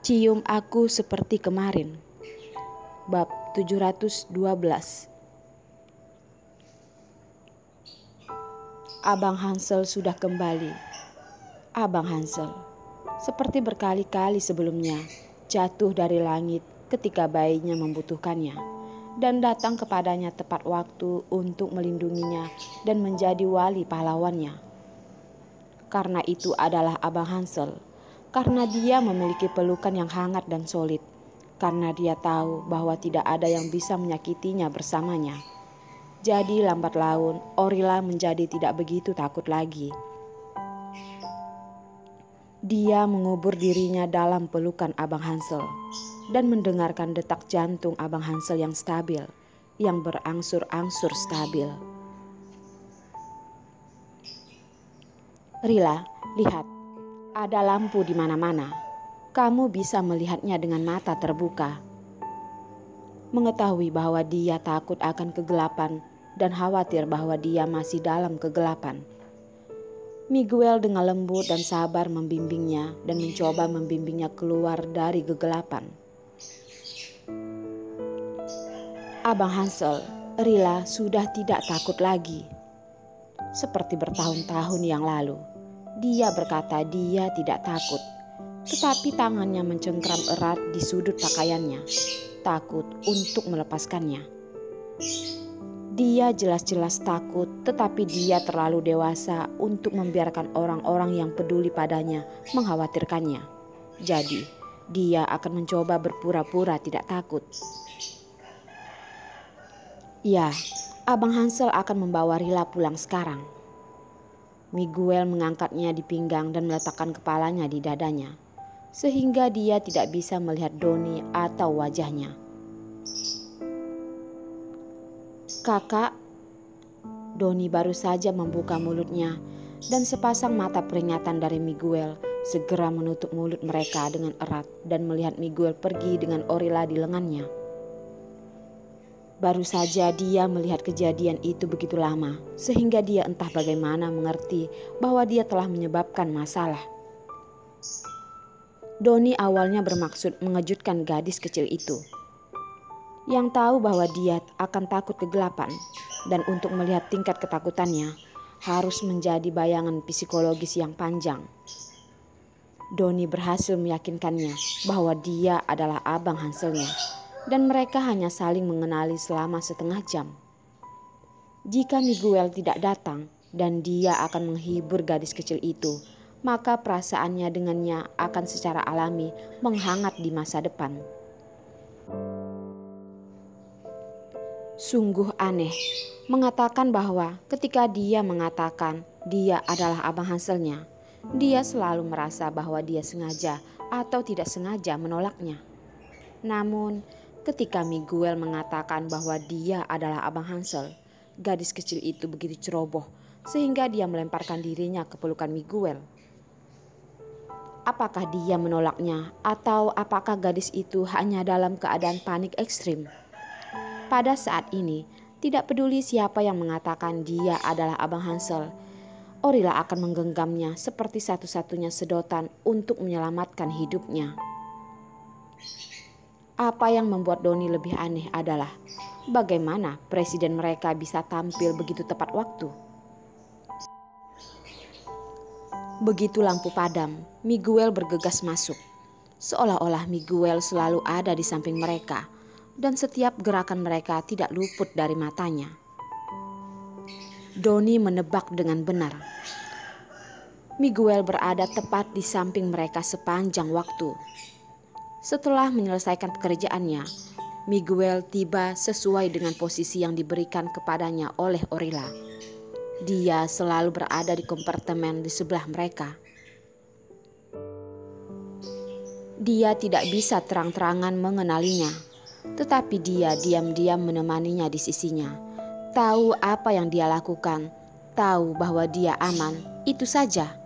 Cium aku seperti kemarin. Bab 712. Abang Hansel sudah kembali. Abang Hansel, seperti berkali-kali sebelumnya, jatuh dari langit ketika bayinya membutuhkannya dan datang kepadanya tepat waktu untuk melindunginya dan menjadi wali pahlawannya. Karena itu adalah Abang Hansel, karena dia memiliki pelukan yang hangat dan solid, karena dia tahu bahwa tidak ada yang bisa menyakitinya bersamanya. Jadi lambat laun, Orila menjadi tidak begitu takut lagi. Dia mengubur dirinya dalam pelukan Abang Hansel dan mendengarkan detak jantung Abang Hansel yang stabil, yang berangsur-angsur stabil. Rila, lihat, ada lampu di mana-mana. Kamu bisa melihatnya dengan mata terbuka. Mengetahui bahwa dia takut akan kegelapan dan khawatir bahwa dia masih dalam kegelapan, Miguel dengan lembut dan sabar membimbingnya dan mencoba membimbingnya keluar dari kegelapan. Abang Hansel, Rila sudah tidak takut lagi. Seperti bertahun-tahun yang lalu, dia berkata dia tidak takut, tetapi tangannya mencengkram erat di sudut pakaiannya, takut untuk melepaskannya. Dia jelas-jelas takut, tetapi dia terlalu dewasa untuk membiarkan orang-orang yang peduli padanya mengkhawatirkannya. Jadi, dia akan mencoba berpura-pura tidak takut. Ya, Abang Hansel akan membawa Rila pulang sekarang. Miguel mengangkatnya di pinggang dan meletakkan kepalanya di dadanya, sehingga dia tidak bisa melihat Doni atau wajahnya. Kakak, Doni baru saja membuka mulutnya dan sepasang mata peringatan dari Miguel segera menutup mulut mereka dengan erat dan melihat Miguel pergi dengan Orila di lengannya. Baru saja dia melihat kejadian itu begitu lama, sehingga dia entah bagaimana mengerti bahwa dia telah menyebabkan masalah. Doni awalnya bermaksud mengejutkan gadis kecil itu, yang tahu bahwa dia akan takut kegelapan, dan untuk melihat tingkat ketakutannya harus menjadi bayangan psikologis yang panjang. Doni berhasil meyakinkannya bahwa dia adalah Abang Hanselnya, dan mereka hanya saling mengenali selama setengah jam. Jika Miguel tidak datang dan dia akan menghibur gadis kecil itu, maka perasaannya dengannya akan secara alami menghangat di masa depan. Sungguh aneh mengatakan bahwa ketika dia mengatakan dia adalah Abang Hanselnya, dia selalu merasa bahwa dia sengaja atau tidak sengaja menolaknya. Namun, ketika Miguel mengatakan bahwa dia adalah Abang Hansel, gadis kecil itu begitu ceroboh sehingga dia melemparkan dirinya ke pelukan Miguel. Apakah dia menolaknya atau apakah gadis itu hanya dalam keadaan panik ekstrim? Pada saat ini, tidak peduli siapa yang mengatakan dia adalah Abang Hansel, Orila akan menggenggamnya seperti satu-satunya sedotan untuk menyelamatkan hidupnya. Apa yang membuat Doni lebih aneh adalah bagaimana presiden mereka bisa tampil begitu tepat waktu. Begitu lampu padam, Miguel bergegas masuk. Seolah-olah Miguel selalu ada di samping mereka dan setiap gerakan mereka tidak luput dari matanya. Doni menebak dengan benar. Miguel berada tepat di samping mereka sepanjang waktu. Setelah menyelesaikan pekerjaannya, Miguel tiba sesuai dengan posisi yang diberikan kepadanya oleh Orila. Dia selalu berada di kompartemen di sebelah mereka. Dia tidak bisa terang-terangan mengenalinya, tetapi dia diam-diam menemaninya di sisinya. Tahu apa yang dia lakukan, tahu bahwa dia aman, itu saja.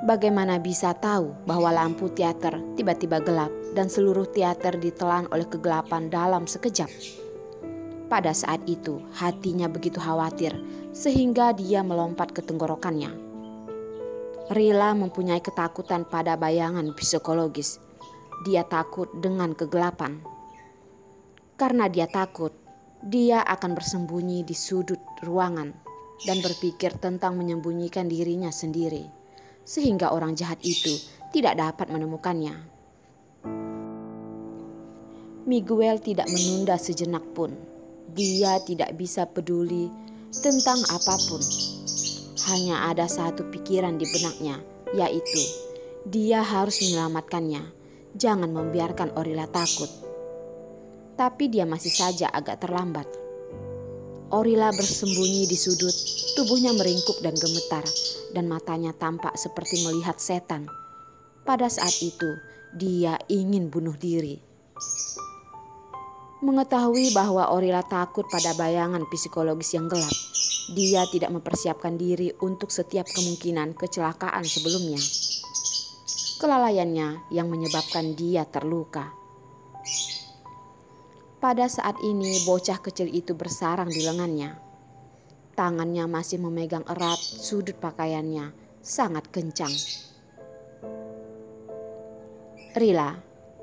Bagaimana bisa tahu bahwa lampu teater tiba-tiba gelap dan seluruh teater ditelan oleh kegelapan dalam sekejap? Pada saat itu hatinya begitu khawatir sehingga dia melompat ke tenggorokannya. Rila mempunyai ketakutan pada bayangan psikologis. Dia takut dengan kegelapan. Karena dia takut, dia akan bersembunyi di sudut ruangan dan berpikir tentang menyembunyikan dirinya sendiri, sehingga orang jahat itu tidak dapat menemukannya. Miguel tidak menunda sejenak pun. Dia tidak bisa peduli tentang apapun. Hanya ada satu pikiran di benaknya, yaitu dia harus menyelamatkannya. Jangan membiarkan Orila takut. Tapi dia masih saja agak terlambat. Orila bersembunyi di sudut, tubuhnya meringkuk dan gemetar, dan matanya tampak seperti melihat setan. Pada saat itu, dia ingin bunuh diri. Mengetahui bahwa Orila takut pada bayangan psikologis yang gelap, dia tidak mempersiapkan diri untuk setiap kemungkinan kecelakaan sebelumnya. Kelalaiannya yang menyebabkan dia terluka. Pada saat ini bocah kecil itu bersarang di lengannya. Tangannya masih memegang erat sudut pakaiannya, sangat kencang. Rila,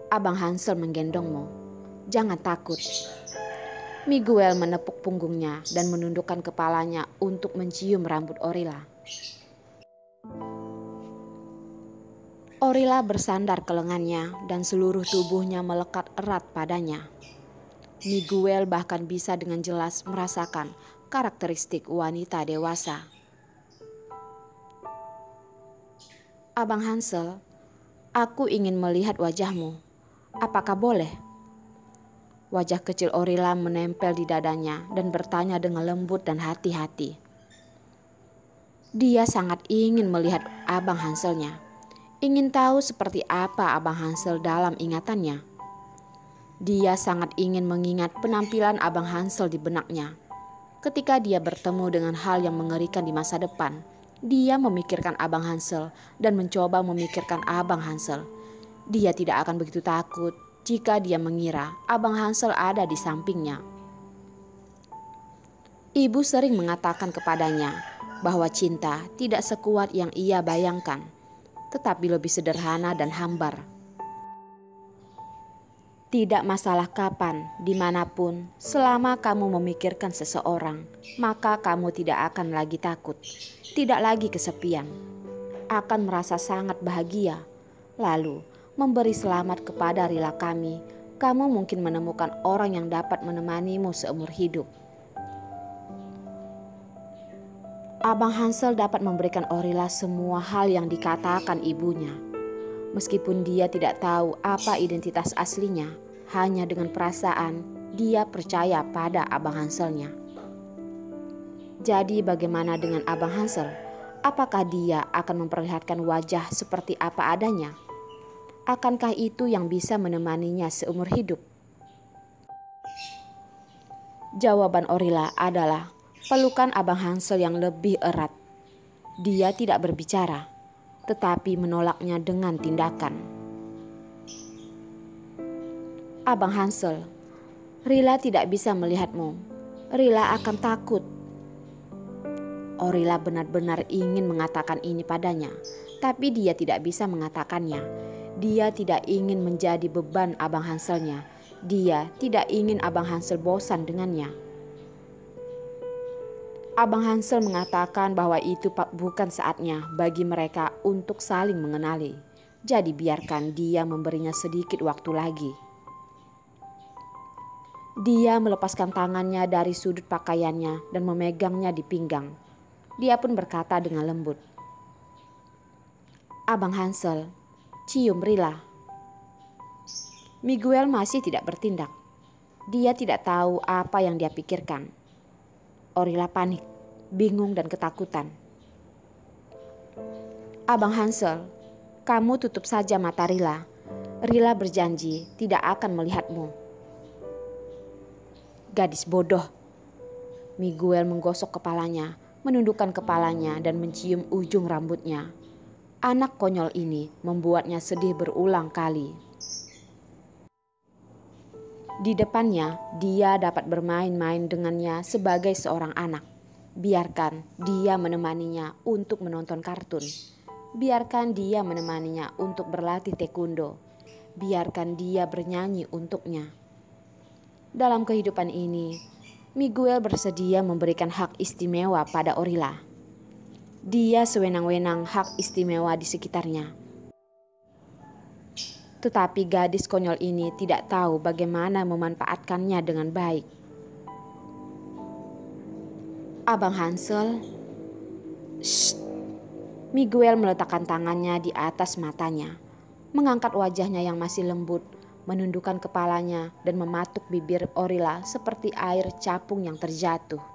Abang Hansel menggendongmu. Jangan takut. Miguel menepuk punggungnya dan menundukkan kepalanya untuk mencium rambut Orila. Orila bersandar ke lengannya dan seluruh tubuhnya melekat erat padanya. Miguel bahkan bisa dengan jelas merasakan karakteristik wanita dewasa. Abang Hansel, aku ingin melihat wajahmu. Apakah boleh? Wajah kecil Orila menempel di dadanya dan bertanya dengan lembut dan hati-hati. Dia sangat ingin melihat Abang Hanselnya. Ingin tahu seperti apa Abang Hansel dalam ingatannya. Dia sangat ingin mengingat penampilan Abang Hansel di benaknya. Ketika dia bertemu dengan hal yang mengerikan di masa depan, dia memikirkan Abang Hansel dan mencoba memikirkan Abang Hansel. Dia tidak akan begitu takut jika dia mengira Abang Hansel ada di sampingnya. Ibu sering mengatakan kepadanya bahwa cinta tidak sekuat yang ia bayangkan, tetapi lebih sederhana dan hambar. Tidak masalah kapan, dimanapun, selama kamu memikirkan seseorang, maka kamu tidak akan lagi takut, tidak lagi kesepian, akan merasa sangat bahagia. Lalu, memberi selamat kepada Rila kami, kamu mungkin menemukan orang yang dapat menemanimu seumur hidup. Abang Hansel dapat memberikan Orila semua hal yang dikatakan ibunya. Meskipun dia tidak tahu apa identitas aslinya, hanya dengan perasaan dia percaya pada Abang Hanselnya. Jadi bagaimana dengan Abang Hansel? Apakah dia akan memperlihatkan wajah seperti apa adanya? Akankah itu yang bisa menemaninya seumur hidup? Jawaban Orila adalah pelukan Abang Hansel yang lebih erat. Dia tidak berbicara, tetapi menolaknya dengan tindakan. Abang Hansel, Rila tidak bisa melihatmu. Rila akan takut. Orila benar-benar ingin mengatakan ini padanya, tapi dia tidak bisa mengatakannya. Dia tidak ingin menjadi beban Abang Hanselnya. Dia tidak ingin Abang Hansel bosan dengannya. Abang Hansel mengatakan bahwa itu bukan saatnya bagi mereka untuk saling mengenali. Jadi biarkan dia memberinya sedikit waktu lagi. Dia melepaskan tangannya dari sudut pakaiannya dan memegangnya di pinggang. Dia pun berkata dengan lembut, Abang Hansel, cium Rila. Miguel masih tidak bertindak. Dia tidak tahu apa yang dia pikirkan. Orila panik, bingung dan ketakutan. Abang Hansel, kamu tutup saja mata Rila. Rila berjanji tidak akan melihatmu. Gadis bodoh. Miguel menggosok kepalanya, menundukkan kepalanya dan mencium ujung rambutnya. Anak konyol ini membuatnya sedih berulang kali. Di depannya, dia dapat bermain-main dengannya sebagai seorang anak. Biarkan dia menemaninya untuk menonton kartun. Biarkan dia menemaninya untuk berlatih taekwondo. Biarkan dia bernyanyi untuknya. Dalam kehidupan ini, Miguel bersedia memberikan hak istimewa pada Orilla. Dia sewenang-wenang hak istimewa di sekitarnya. Tetapi gadis konyol ini tidak tahu bagaimana memanfaatkannya dengan baik. Abang Hansel, shh. Miguel meletakkan tangannya di atas matanya, mengangkat wajahnya yang masih lembut, menundukkan kepalanya dan mematuk bibir Orilla seperti air capung yang terjatuh.